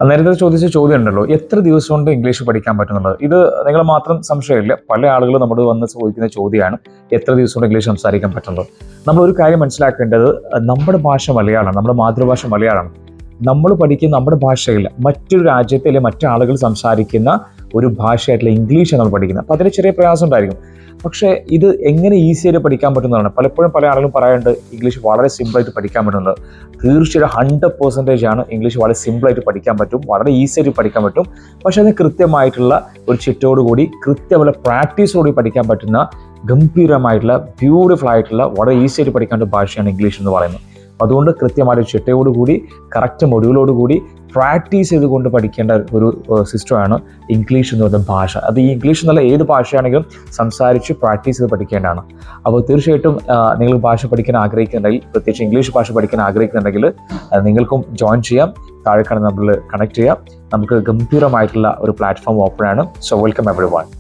നേരത്തെ ചോദിച്ച ചോദ്യം ഉണ്ടല്ലോ, എത്ര ദിവസം കൊണ്ട് ഇംഗ്ലീഷ് പഠിക്കാൻ പറ്റുന്നുള്ളത്. ഇത് നിങ്ങൾ മാത്രം സംശയമില്ല, പല ആളുകളും നമ്മൾ വന്ന് ചോദിക്കുന്ന ചോദ്യമാണ് എത്ര ദിവസം കൊണ്ട് ഇംഗ്ലീഷ് സംസാരിക്കാൻ പറ്റുന്നത്. നമ്മൾ ഒരു കാര്യം മനസ്സിലാക്കേണ്ടത്, നമ്മുടെ ഭാഷ മലയാളമാണ്, നമ്മുടെ മാതൃഭാഷ മലയാളമാണ്. നമ്മൾ പഠിക്കുന്ന നമ്മുടെ ഭാഷയിൽ മറ്റൊരു രാജ്യത്തിലെ മറ്റാളുകൾ സംസാരിക്കുന്ന ഒരു ഭാഷയായിട്ടുള്ള ഇംഗ്ലീഷ് നമ്മൾ പഠിക്കുന്നത്. അപ്പോൾ അതിന് ചെറിയ പ്രയാസം ഉണ്ടായിരിക്കും. പക്ഷേ ഇത് എങ്ങനെ ഈസി ആയിട്ട് പഠിക്കാൻ പറ്റുന്നതാണ്. പലപ്പോഴും പല ആളുകളും പറയാറുണ്ട് ഇംഗ്ലീഷ് വളരെ സിമ്പിളായിട്ട് പഠിക്കാൻ പറ്റുന്നത്. തീർച്ചയായും 100% ആണ് ഇംഗ്ലീഷ് വളരെ സിമ്പിളായിട്ട് പഠിക്കാൻ പറ്റും, വളരെ ഈസി ആയിട്ട് പഠിക്കാൻ പറ്റും. പക്ഷേ അതിന് കൃത്യമായിട്ടുള്ള ഒരു ചിട്ടോടുകൂടി കൃത്യമുള്ള പ്രാക്ടീസോടുകൂടി പഠിക്കാൻ പറ്റുന്ന ഗംഭീരമായിട്ടുള്ള ബ്യൂട്ടിഫുൾ ആയിട്ടുള്ള വളരെ ഈസി ആയിട്ട് പഠിക്കേണ്ട ഭാഷയാണ് ഇംഗ്ലീഷ് എന്ന് പറയുന്നത്. അതുകൊണ്ട് കൃത്യമായ ചിട്ടയോടുകൂടി കറക്റ്റ് മൊഡ്യൂളോടുകൂടി പ്രാക്ടീസ് ചെയ്തുകൊണ്ട് പഠിക്കേണ്ട ഒരു സിസ്റ്റമാണ് ഇംഗ്ലീഷ് എന്ന് പറയുന്ന ഭാഷ. അത് ഈ ഇംഗ്ലീഷ് എന്നുള്ള ഏത് ഭാഷയാണെങ്കിലും സംസാരിച്ച് പ്രാക്ടീസ് ചെയ്ത് പഠിക്കേണ്ടതാണ്. അപ്പോൾ തീർച്ചയായിട്ടും നിങ്ങൾ ഭാഷ പഠിക്കാൻ ആഗ്രഹിക്കുന്നുണ്ടെങ്കിൽ, പ്രത്യേകിച്ച് ഇംഗ്ലീഷ് ഭാഷ പഠിക്കാൻ ആഗ്രഹിക്കുന്നുണ്ടെങ്കിൽ നിങ്ങൾക്കും ജോയിൻ ചെയ്യാം. താഴെ കാണുന്ന നമ്പറിൽ കണക്ട് ചെയ്യാം. നമുക്ക് ഗംഭീരമായിട്ടുള്ള ഒരു പ്ലാറ്റ്ഫോം ഓപ്പൺ ആണ്. So welcome everyone.